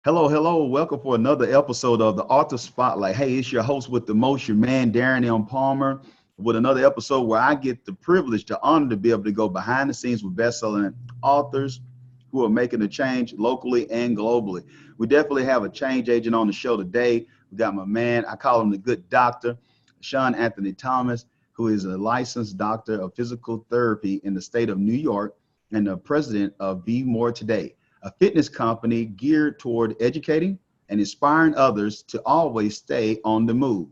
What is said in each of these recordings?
Hello, hello. Welcome for another episode of the Author Spotlight. Hey, it's your host with the most, your man, Darren M. Palmer, with another episode where I get the privilege, the honor to be able to go behind the scenes with best-selling authors who are making a change locally and globally. We definitely have a change agent on the show today. We got my man, I call him the good doctor, Sean Anthony Thomas, who is a licensed doctor of physical therapy in the state of New York and the president of Be More Today, a fitness company geared toward educating and inspiring others to always stay on the move.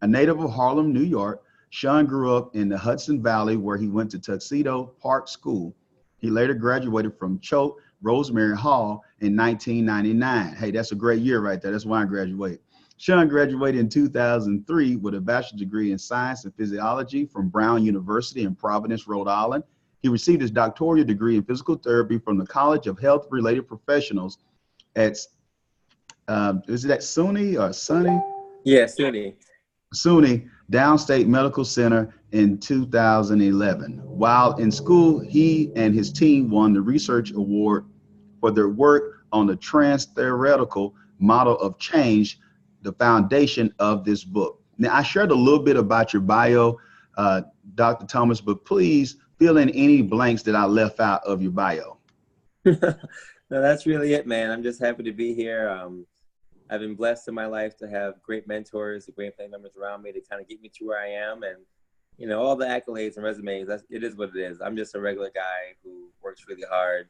A native of Harlem, New York, Sean grew up in the Hudson Valley where he went to Tuxedo Park School. He later graduated from Choate Rosemary Hall in 1999. Hey, that's a great year right there. That's why I graduated. Sean graduated in 2003 with a bachelor's degree in science and physiology from Brown University in Providence, Rhode Island. He received his doctoral degree in physical therapy from the College of Health-Related Professionals at, is it at SUNY or SUNY? Yeah, SUNY. SUNY Downstate Medical Center in 2011. While in school, he and his team won the Research Award for their work on the trans-theoretical model of change, the foundation of this book. Now, I shared a little bit about your bio, Dr. Thomas, but please fill in any blanks that I left out of your bio. No, that's really it, man. I'm just happy to be here. I've been blessed in my life to have great mentors, great family members around me to kind of get me to where I am. And, you know, all the accolades and resumes, it is what it is. I'm just a regular guy who works really hard.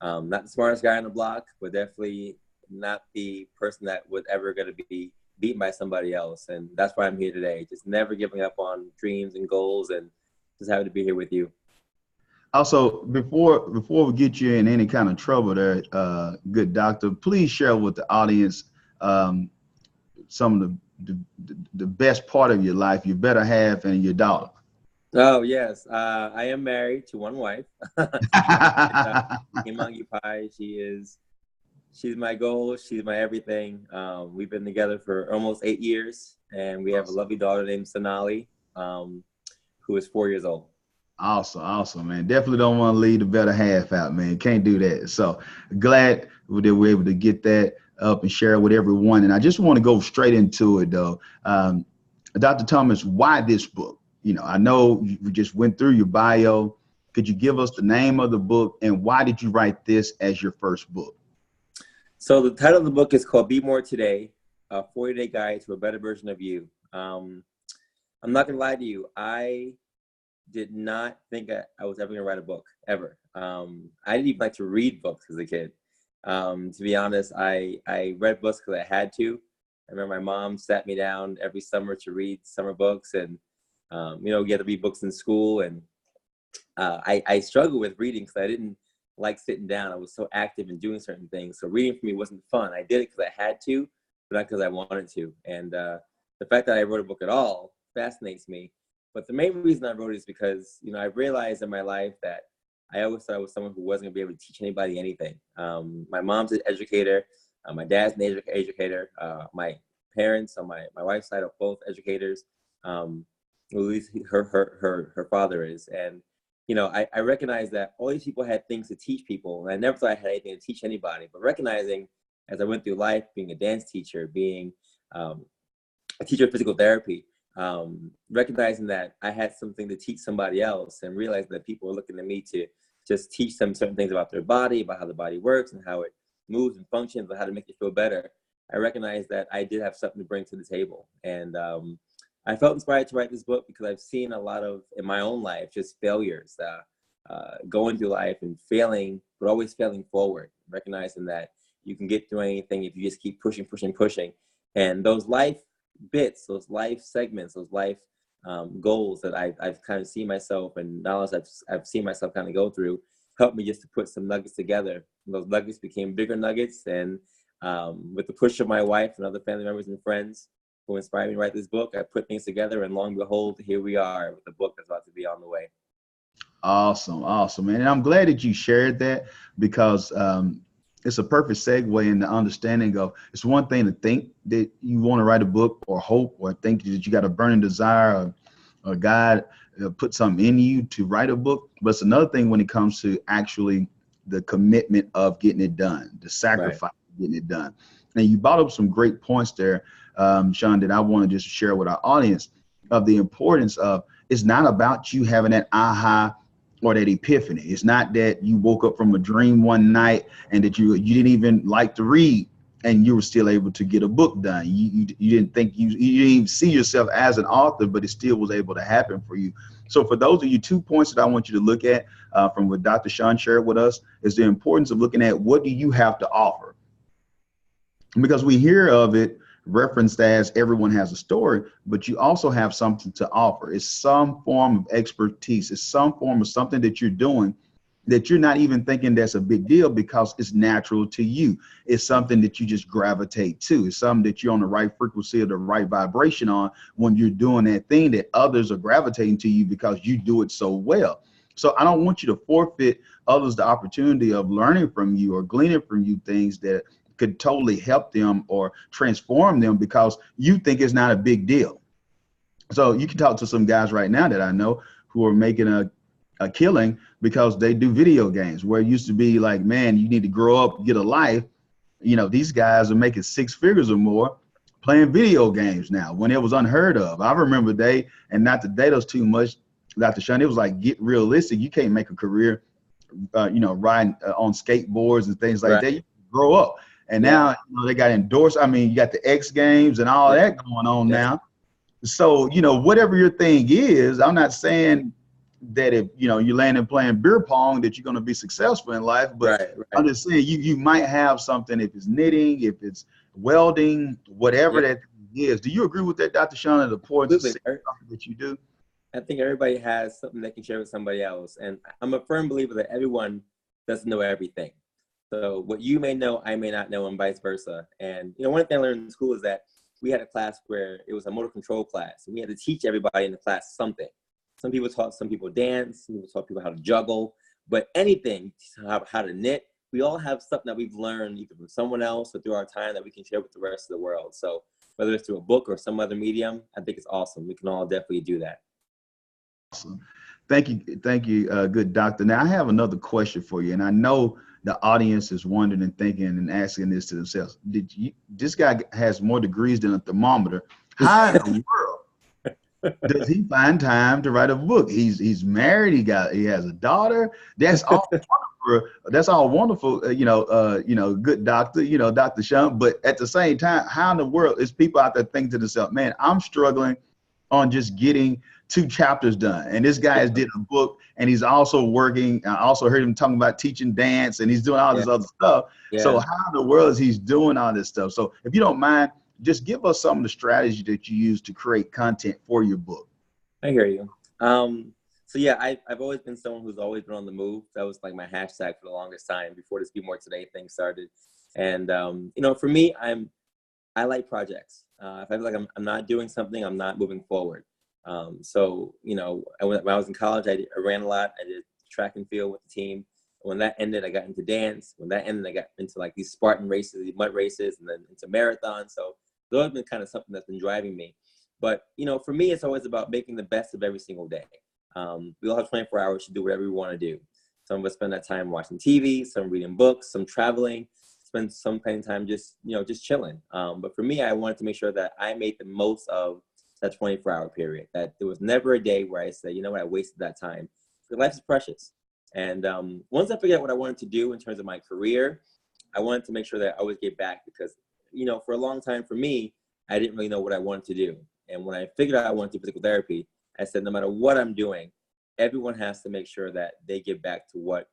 Not the smartest guy on the block, but definitely not the person that was ever going to be beaten by somebody else. And that's why I'm here today. Just never giving up on dreams and goals, and just happy to be here with you. Also, before we get you in any kind of trouble there, good doctor, please share with the audience some of the best part of your life, your better half, and your daughter. Oh, yes. I am married to one wife. Himangi Pai. She's my goal. She's my everything. We've been together for almost 8 years, and we have a lovely daughter named Sonali, who is 4 years old. Awesome, man. Definitely don't want to leave the better half out, man. Can't do that. So glad that we're able to get that up and share it with everyone. And I just want to go straight into it, though. Dr. Thomas, why this book? You know, I know you just went through your bio. Could you give us the name of the book and why did you write this as your first book? So the title of the book is called Be More Today, a 40-day guide to a better version of you. I'm not going to lie to you. I did not think I was ever going to write a book, ever. I didn't even like to read books as a kid. To be honest, I read books because I had to. I remember my mom sat me down every summer to read summer books, and you know, you had to read books in school. And I struggled with reading because I didn't like sitting down. I was so active in doing certain things. So reading for me wasn't fun. I did it because I had to, but not because I wanted to. And the fact that I wrote a book at all fascinates me. But the main reason I wrote it is because, you know, I realized in my life that I always thought I was someone who wasn't gonna be able to teach anybody anything. My mom's an educator, my dad's an educator, my parents on my wife's side are both educators. At least her father is. And, you know, I recognize that all these people had things to teach people, and I never thought I had anything to teach anybody. But recognizing as I went through life, being a dance teacher, being a teacher of physical therapy, recognizing that I had something to teach somebody else, and realizing that people were looking to me to just teach them certain things about their body, about how the body works and how it moves and functions and how to make you feel better. I recognized that I did have something to bring to the table. And I felt inspired to write this book because I've seen a lot of, in my own life, just failures, going through life and failing, but always failing forward, recognizing that you can get through anything if you just keep pushing. And those life bits, those life segments, those life goals that I've kind of seen myself, and knowledge I've seen myself kind of go through, helped me just to put some nuggets together. And those nuggets became bigger nuggets, and with the push of my wife and other family members and friends who inspired me to write this book, I put things together, and long and behold, here we are with the book that's about to be on the way. Awesome, man. And I'm glad that you shared that because it's a perfect segue in the understanding of, it's one thing to think that you want to write a book or hope or think that you got a burning desire or God put something in you to write a book. But it's another thing when it comes to actually the commitment of getting it done, the sacrifice, Right. getting it done. And you brought up some great points there, Sean, that I want to just share with our audience of the importance of, it's not about you having that aha or that epiphany. It's not that you woke up from a dream one night and that you didn't even like to read and you were still able to get a book done. You didn't think you didn't even see yourself as an author, but it still was able to happen for you. So for those of you, 2 points that I want you to look at from what Dr. Sean shared with us is the importance of looking at what do you have to offer, because we hear of it referenced as everyone has a story, but you also have something to offer. It's some form of expertise. It's some form of something that you're doing that you're not even thinking that's a big deal because it's natural to you. It's something that you just gravitate to. It's something that you're on the right frequency or the right vibration on when you're doing that thing that others are gravitating to you because you do it so well. So I don't want you to forfeit others the opportunity of learning from you or gleaning from you things that could totally help them or transform them because you think it's not a big deal. So you can talk to some guys right now that I know who are making a killing because they do video games, where it used to be like, man, you need to grow up, get a life. You know, these guys are making 6 figures or more playing video games now when it was unheard of. I remember they, and not to date us too much, Dr. Sean, it was like, get realistic. You can't make a career, riding on skateboards and things like Right. that. You grow up. And now they got endorsed. I mean, you got the X Games and all that going on now. So, whatever your thing is, I'm not saying that if, you're landing playing beer pong that you're going to be successful in life, but I'm just saying you might have something, if it's knitting, if it's welding, whatever that is. Do you agree with that, Dr. Sean, the importance of something that you do? I think everybody has something they can share with somebody else. And I'm a firm believer that everyone doesn't know everything. So what you may know, I may not know, and vice versa. And, one thing I learned in school is that we had a class where it was a motor control class, and we had to teach everybody in the class something. Some people taught some people dance, some people taught people how to juggle, but anything, how to knit. We all have something that we've learned either from someone else or through our time that we can share with the rest of the world. So whether it's through a book or some other medium, I think it's awesome. We can all definitely do that. Awesome. Thank you, good doctor. Now I have another question for you, and I know the audience is wondering and thinking and asking this to themselves. This guy has more degrees than a thermometer. How in the world does he find time to write a book? He's married. He has a daughter. That's all wonderful. That's all wonderful. Good doctor. Dr. Sean. But at the same time, how in the world is people out there thinking to themselves, man, I'm struggling on just getting 2 chapters done, and this guy has did a book, and he's also working. I also heard him talking about teaching dance, and he's doing all this other stuff. So how in the world is he doing all this stuff? So if you don't mind, just give us some of the strategy that you use to create content for your book. I hear you. So yeah, I've always been someone who's always been on the move. That was like my hashtag for the longest time before this Be More Today thing started. And for me, I like projects. If I feel like I'm not doing something, I'm not moving forward. So when I was in college, I ran a lot. I did track and field with the team. When that ended, I got into dance. When that ended, I got into like these Spartan races, these mud races, and then into marathons. So those have been kind of something that's been driving me. But, for me, it's always about making the best of every single day. We all have 24 hours to do whatever we want to do. Some of us spend that time watching TV, some reading books, some traveling, spend some time just chilling. But for me, I wanted to make sure that I made the most of that 24-hour period, that there was never a day where I said, you know what, I wasted that time. Because life is precious. And once I figured out what I wanted to do in terms of my career, I wanted to make sure that I always get back because, for a long time for me, I didn't really know what I wanted to do. And when I figured out I wanted to do physical therapy, I said, no matter what I'm doing, everyone has to make sure that they get back to what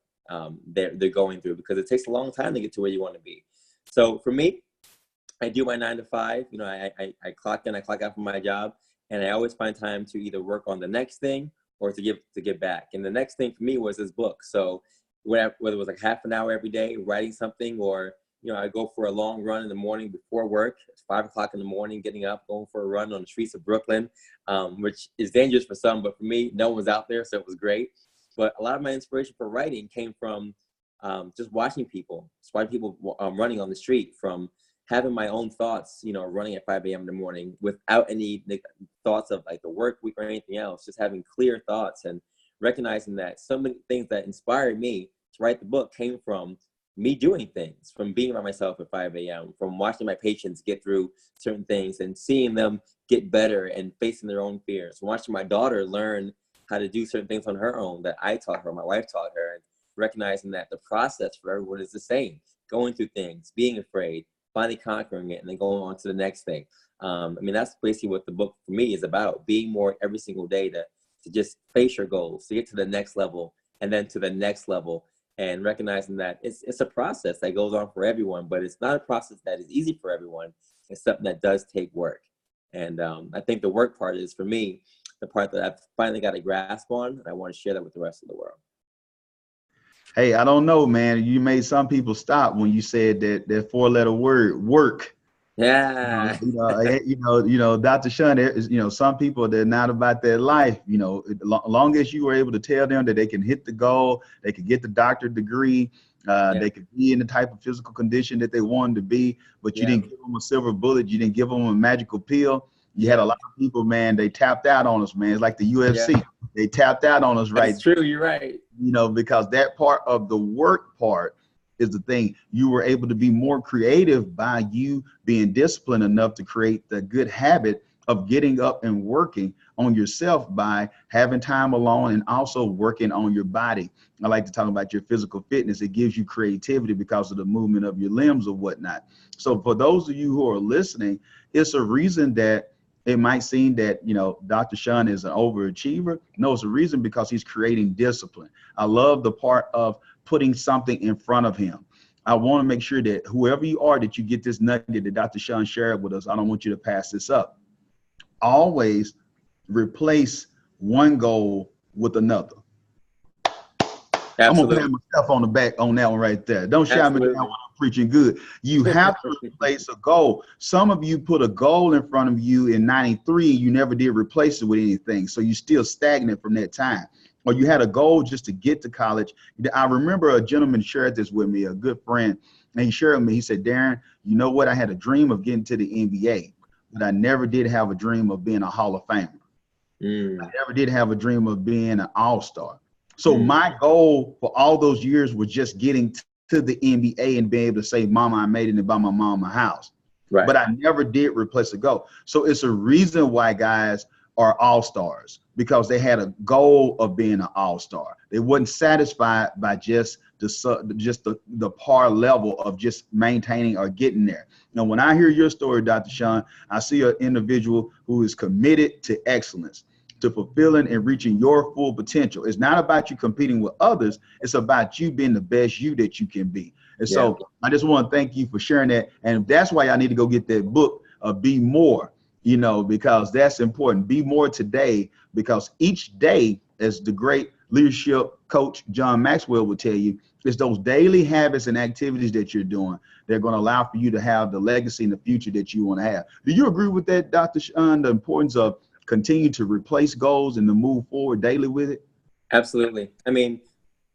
they're going through, because it takes a long time to get to where you want to be. So for me, I do my 9 to 5. I clock in, I clock out from my job, and I always find time to either work on the next thing or to get back. And the next thing for me was this book. So whether it was like half an hour every day writing something, or I go for a long run in the morning before work. It's 5 o'clock in the morning, getting up, going for a run on the streets of Brooklyn, which is dangerous for some, but for me, no one's out there, so it was great. But a lot of my inspiration for writing came from just watching people running on the street, from having my own thoughts, running at 5 a.m. in the morning without any thoughts of like the work week or anything else, just having clear thoughts and recognizing that some of the things that inspired me to write the book came from me doing things, from being by myself at 5 a.m., from watching my patients get through certain things and seeing them get better and facing their own fears, from watching my daughter learn how to do certain things on her own that I taught her, my wife taught her, and recognizing that the process for everyone is the same, going through things, being afraid, finally conquering it, and then going on to the next thing. I mean, that's basically what the book for me is about, being more every single day to just face your goals, to get to the next level and then to the next level, and recognizing that it's a process that goes on for everyone, but it's not a process that is easy for everyone. It's something that does take work. And I think the work part is, for me, the part that I've finally got a grasp on, and I want to share that with the rest of the world. Hey, I don't know, man. You made some people stop when you said that four-letter word, work. Yeah. Dr. Shun, some people, they're not about their life. Long as you were able to tell them that they can hit the goal, they could get the doctorate degree, they could be in the type of physical condition that they wanted to be, but you didn't give them a silver bullet, you didn't give them a magical pill. You had a lot of people, man, they tapped out on us, man. It's like the UFC. They tapped out on us, right? That's true, you're right. Because that part of the work part is the thing. You were able to be more creative by you being disciplined enough to create the good habit of getting up and working on yourself by having time alone and also working on your body. I like to talk about your physical fitness. It gives you creativity because of the movement of your limbs or whatnot. So for those of you who are listening, it's a reason that it might seem that, Dr. Shun is an overachiever. No, it's a reason because he's creating discipline. I love the part of putting something in front of him. I want to make sure that whoever you are, that you get this nugget that Dr. Shun shared with us. I don't want you to pass this up. Always replace one goal with another. Absolutely. I'm gonna pat myself on the back on that one right there. Don't shout me down when I'm preaching good. You have to replace a goal. Some of you put a goal in front of you in 93, you never did replace it with anything. So you're still stagnant from that time. Or you had a goal just to get to college. I remember a gentleman shared this with me, a good friend, and he shared with me, he said, Darren, you know what? I had a dream of getting to the NBA, but I never did have a dream of being a Hall of Famer. I never did have a dream of being an all-star. So my goal for all those years was just getting to the NBA and being able to say, Mama, I made it, and buy my mom a house. Right. But I never did replace a goal. So it's a reason why guys are all-stars, because they had a goal of being an all-star. They wasn't satisfied by just the par level of just maintaining or getting there. Now, when I hear your story, Dr. Shun, I see an individual who is committed to excellence, to fulfilling and reaching your full potential. It's not about you competing with others. It's about you being the best you that you can be. And so I just want to thank you for sharing that. And that's why I need to go get that book, Be More, because that's important. Be more today, because each day, as the great leadership coach John Maxwell would tell you, it's those daily habits and activities that you're doing that are going to allow for you to have the legacy in the future that you want to have. Do you agree with that, Dr. Shun, the importance of continue to replace goals and to move forward daily with it? Absolutely. I mean,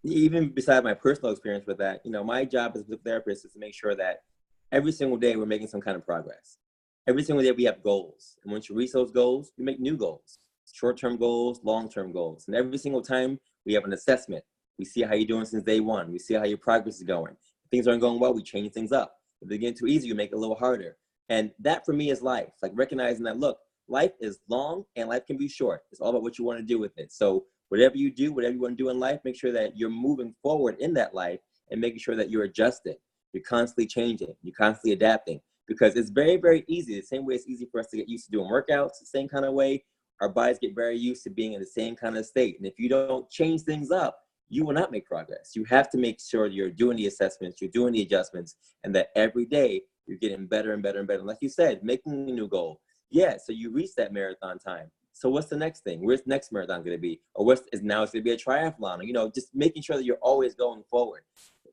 even beside my personal experience with that, my job as a therapist is to make sure that every single day we're making some kind of progress. Every single day we have goals. And once you reach those goals, we make new goals, short-term goals, long-term goals. And every single time we have an assessment. We see how you're doing since day one. We see how your progress is going. If things aren't going well, we change things up. If they're getting too easy, we make it a little harder. And that for me is life. Like recognizing that, look, life is long and life can be short. It's all about what you want to do with it. So whatever you do, whatever you want to do in life, make sure that you're moving forward in that life and making sure that you're adjusting. You're constantly changing. You're constantly adapting, because it's very, very easy. The same way it's easy for us to get used to doing workouts, the same kind of way our bodies get very used to being in the same kind of state. And if you don't change things up, you will not make progress. You have to make sure you're doing the assessments, you're doing the adjustments, and that every day you're getting better and better and better. And like you said, making a new goal. Yeah, so you reach that marathon time. So what's the next thing? Where's the next marathon going to be? Or now it's going to be a triathlon. Or, just making sure that you're always going forward.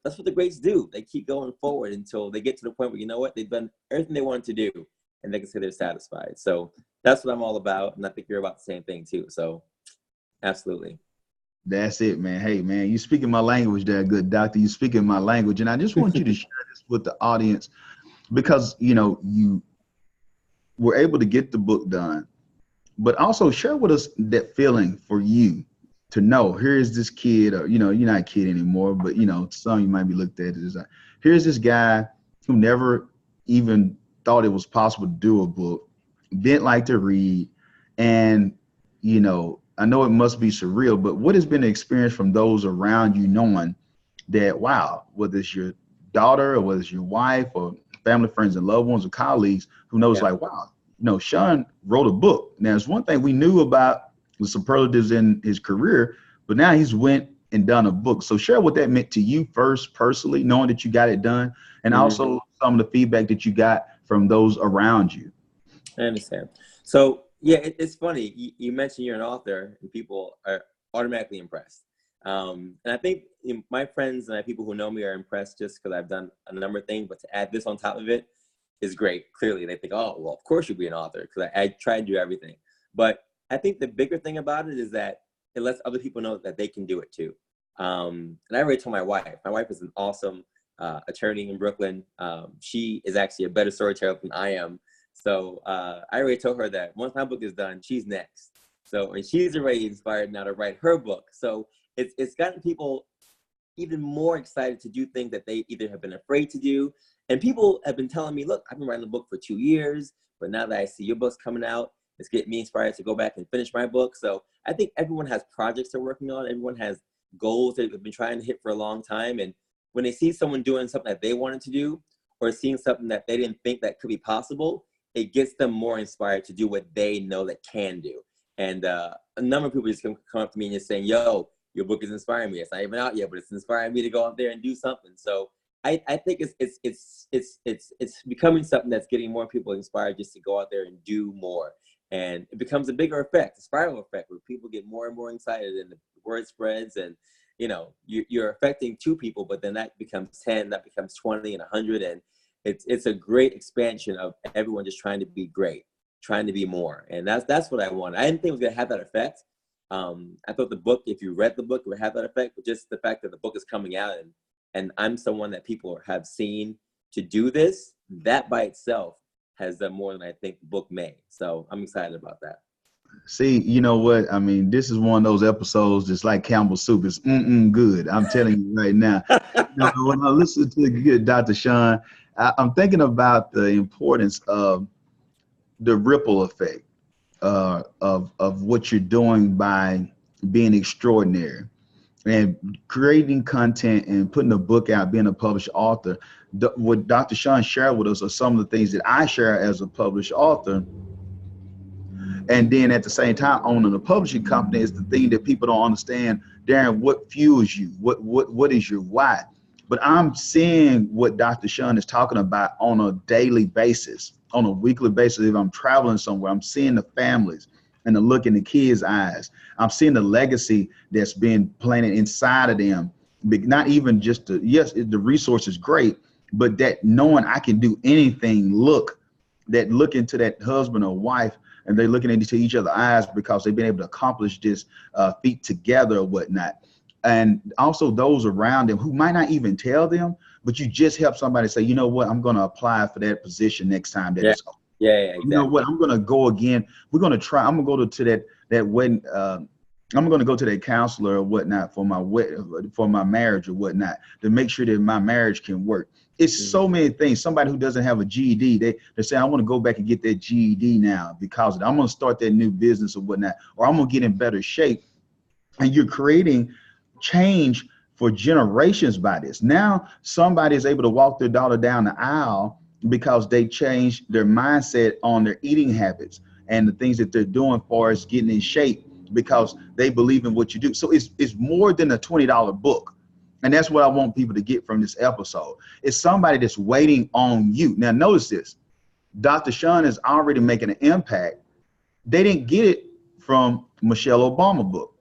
That's what the greats do. They keep going forward until they get to the point where, they've done everything they wanted to do, and they can say they're satisfied. So that's what I'm all about. And I think you're about the same thing too. So absolutely. That's it, man. Hey, man, you speaking my language there, good doctor. You speaking my language. And I just want you to share this with the audience, because, you were able to get the book done, but also share with us that feeling for you to know here's this kid, or you're not a kid anymore, but some you might be looked at as like, here's this guy who never even thought it was possible to do a book, didn't like to read, and I know it must be surreal, but what has been the experience from those around you knowing that, wow, whether it's your daughter or whether it's your wife or family, friends, and loved ones or colleagues who knows like, wow, Sean wrote a book. Now, it's one thing we knew about the superlatives in his career, but now he's went and done a book. So share what that meant to you first, personally, knowing that you got it done, and also some of the feedback that you got from those around you. I understand. So yeah, it's funny. You mentioned you're an author, and people are automatically impressed. And I think my friends and people who know me are impressed just because I've done a number of things, but to add this on top of it is great. Clearly, they think, oh, well, of course you'll be an author, because I try to do everything. But I think the bigger thing about it is that it lets other people know that they can do it too. And I already told my wife. My wife is an awesome attorney in Brooklyn. She is actually a better storyteller than I am. So I already told her that once my book is done, she's next. So, and she's already inspired now to write her book. So it's gotten people even more excited to do things that they either have been afraid to do. And people have been telling me, look, I've been writing a book for 2 years, but now that I see your book's coming out, it's getting me inspired to go back and finish my book. So I think everyone has projects they're working on. Everyone has goals they've been trying to hit for a long time. And when they see someone doing something that they wanted to do, or seeing something that they didn't think that could be possible, it gets them more inspired to do what they know that can do. And a number of people just come up to me and just saying, yo, your book is inspiring me. It's not even out yet, but it's inspiring me to go out there and do something. So I think it's becoming something that's getting more people inspired just to go out there and do more. And it becomes a bigger effect, a spiral effect, where people get more and more excited and the word spreads, and you're affecting 2 people, but then that becomes 10, that becomes 20 and 100. And it's a great expansion of everyone just trying to be great, trying to be more. And that's what I want. I didn't think it was going to have that effect. I thought the book, if you read the book, it would have that effect, but just the fact that the book is coming out and I'm someone that people have seen to do this, that by itself has done more than I think the book may. So I'm excited about that. See, you know what? I mean, this is one of those episodes just like Campbell soup. It's good. I'm telling you right now. When I listen to good Dr. Sean, I'm thinking about the importance of the ripple effect of what you're doing by being extraordinary and creating content and putting a book out, being a published author. What Dr. Sean shared with us are some of the things that I share as a published author. And then at the same time, owning a publishing company is the thing that people don't understand. Darren, what fuels you? What is your why? But I'm seeing what Dr. Sean is talking about on a daily basis, on a weekly basis. If I'm traveling somewhere, I'm seeing the families and the look in the kids' eyes. I'm seeing the legacy that's being planted inside of them. Not even just the resource is great, but that knowing I can do anything, look into that husband or wife, and they're looking into each other's eyes because they've been able to accomplish this feat together or whatnot. And also those around them who might not even tell them, but you just help somebody say, you know what, I'm going to apply for that position next time that it's open. Yeah, exactly. You know what, I'm going to go again. We're going to try. I'm going to go to that wedding. I'm going to go to that counselor or whatnot for my marriage or whatnot to make sure that my marriage can work. It's so many things. Somebody who doesn't have a GED, they say, I want to go back and get that GED now because I'm going to start that new business or whatnot, or I'm going to get in better shape. And you're creating change for generations by this. Now somebody is able to walk their daughter down the aisle because they changed their mindset on their eating habits and the things that they're doing for us getting in shape because they believe in what you do. So it's more than a $20 book. And that's what I want people to get from this episode. It's somebody that's waiting on you. Now notice this, Dr. Sean is already making an impact. They didn't get it from Michelle Obama book.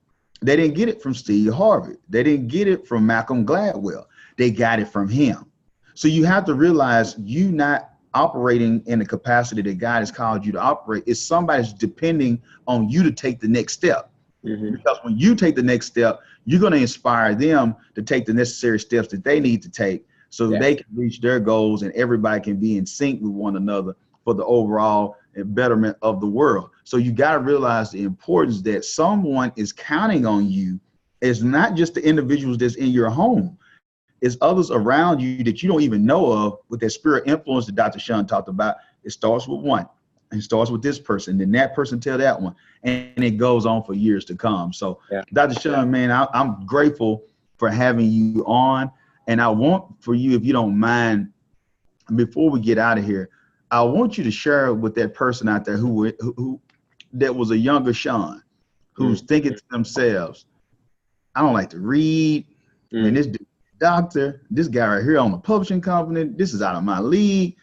They didn't get it from Steve Harvey. They didn't get it from Malcolm Gladwell. They got it from him. So you have to realize you not operating in the capacity that God has called you to operate. It's somebody's depending on you to take the next step. Because when you take the next step, you're going to inspire them to take the necessary steps that they need to take so they can reach their goals and everybody can be in sync with one another for the overall betterment of the world. So you got to realize the importance that someone is counting on you It's not just the individuals that's in your home. It's others around you that you don't even know of with that spirit influence that Dr. Sean talked about. It starts with one. And it starts with this person. Then that person tell that one. And it goes on for years to come. So Yeah. Dr. Sean, man, I'm grateful for having you on. And I want for you, if you don't mind, before we get out of here, I want you to share with that person out there who that was a younger Sean, who's thinking to themselves, I don't like to read. Man, this doctor, this guy right here on the publishing company, this is out of my league.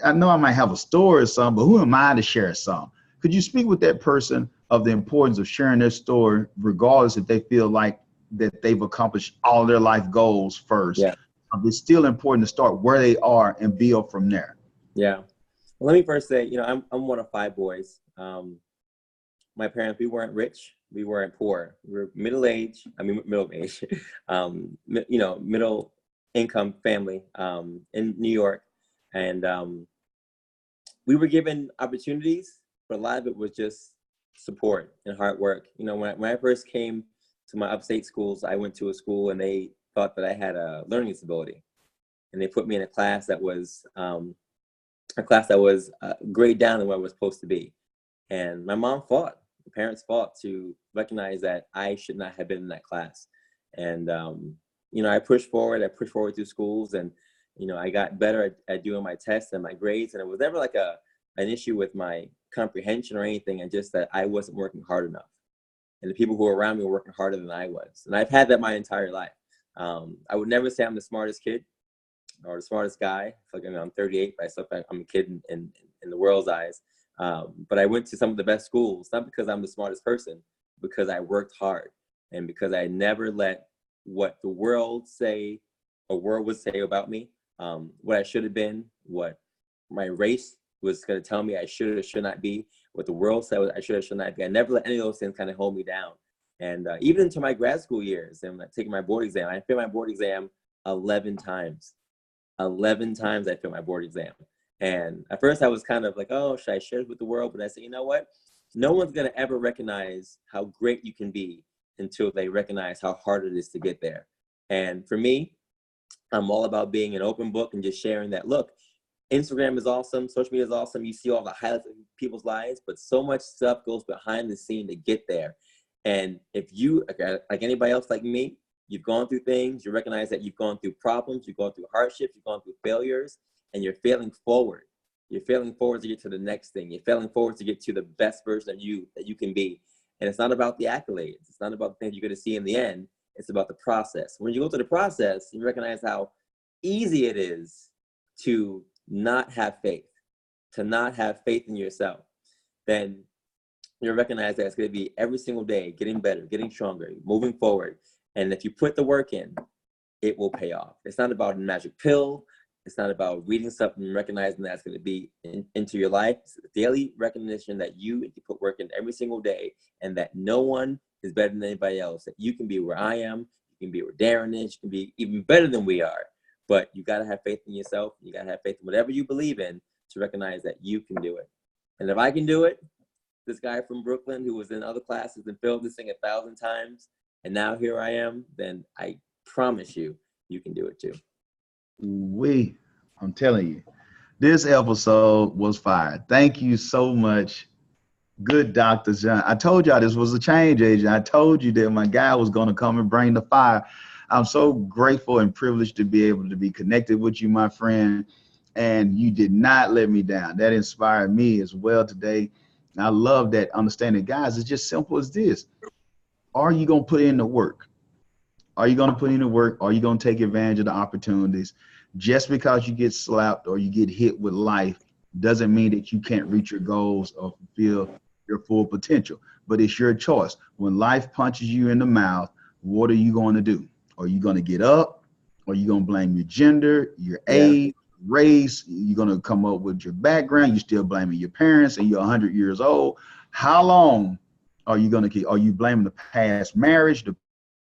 I know I might have a story or something, but who am I to share some? Could you speak with that person of the importance of sharing their story, regardless if they feel like that they've accomplished all their life goals first? Yeah. It's still important to start where they are and build from there. Yeah. Well, let me first say, I'm one of 5 boys. My parents, we weren't rich. We weren't poor. We were middle age, middle income family in New York. And we were given opportunities, but a lot of it was just support and hard work. When I first came to my upstate schools, I went to a school and they thought that I had a learning disability. And they put me in a class that was grade down than what I was supposed to be. And my mom fought. The parents fought to recognize that I should not have been in that class. And, I pushed forward through schools, and, I got better at doing my tests and my grades. And it was never like an issue with my comprehension or anything, and just that I wasn't working hard enough. And the people who were around me were working harder than I was. And I've had that my entire life. I would never say I'm the smartest kid or the smartest guy. Like, I'm 38, but I still think I'm a kid in the world's eyes. But I went to some of the best schools, not because I'm the smartest person, because I worked hard, and because I never let what the world would say about me, what I should have been, what my race was going to tell me I should or should not be, what the world said I should or should not be. I never let any of those things kind of hold me down. And even into my grad school years, and taking my board exam, I failed my board exam 11 times. 11 times I failed my board exam. And at first I was kind of like, oh, should I share it with the world? But I said, you know what? No one's going to ever recognize how great you can be until they recognize how hard it is to get there. And for me, I'm all about being an open book and just sharing that, look, Instagram is awesome. Social media is awesome. You see all the highlights of people's lives, but so much stuff goes behind the scene to get there. And if you, like anybody else like me, you've gone through things, you recognize that you've gone through problems, you've gone through hardships, you've gone through failures, and you're failing forward. You're failing forward to get to the next thing. You're failing forward to get to the best version of you that you can be. And it's not about the accolades. It's not about the things you're going to see in the end. It's about the process. When you go through the process, you recognize how easy it is to not have faith, in yourself. Then you'll recognize that it's going to be every single day, getting better, getting stronger, moving forward. And if you put the work in, it will pay off. It's not about a magic pill. It's not about reading something and recognizing that's going to be into your life. It's a daily recognition that you put work in every single day, and that no one is better than anybody else. That you can be where I am, you can be where Darren is, you can be even better than we are. But you got to have faith in yourself. You got to have faith in whatever you believe in to recognize that you can do it. And if I can do it, this guy from Brooklyn who was in other classes and failed this thing 1,000 times, and now here I am, then I promise you, you can do it too. I'm telling you, this episode was fire. Thank you so much. Good Dr. John. I told y'all this was a change agent. I told you that my guy was going to come and bring the fire. I'm so grateful and privileged to be able to be connected with you, my friend. And you did not let me down. That inspired me as well today. And I love that understanding. Guys, it's just simple as this. Are you going to put in the work? Are you going to put in the work? Are you going to take advantage of the opportunities? Just because you get slapped or you get hit with life doesn't mean that you can't reach your goals or fulfill your full potential. But it's your choice. When life punches you in the mouth, what are you going to do? Are you going to get up? Are you going to blame your gender, your age, race? You're going to come up with your background. You're still blaming your parents and you're 100 years old. How long are you going to keep? Are you blaming the past marriage, the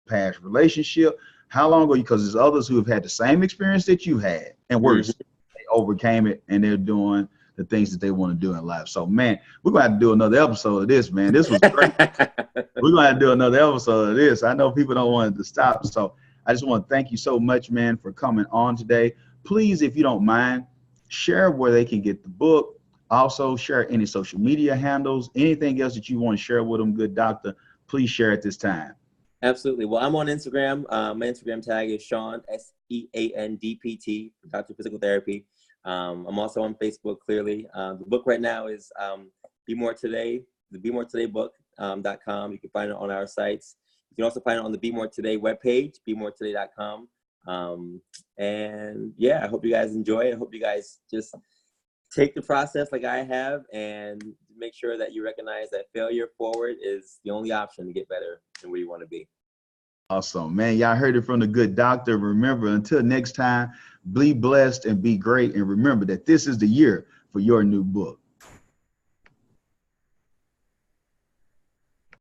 past relationship? How long are you? Because there's others who have had the same experience that you had and worse. They overcame it and they're doing the things that they want to do in life. So, man, we're going to have to do another episode of this, man. This was great. We're going to have to do another episode of this. I know people don't want it to stop. So I just want to thank you so much, man, for coming on today. Please, if you don't mind, share where they can get the book. Also, share any social media handles, anything else that you want to share with them, good doctor. Please share at this time. Absolutely. Well, I'm on Instagram. My Instagram tag is Sean, SEANDPT, for Doctor of Physical Therapy. I'm also on Facebook, clearly. The book right now is Be More Today, the Be More Today book.com. You can find it on our sites. You can also find it on the Be More Today webpage, BeMoreToday.com. And yeah, I hope you guys enjoy it. I hope you guys just take the process like I have and make sure that you recognize that failure forward is the only option to get better than where you want to be. Awesome, man. Y'all heard it from the good doctor. Remember, until next time, be blessed and be great. And remember that this is the year for your new book.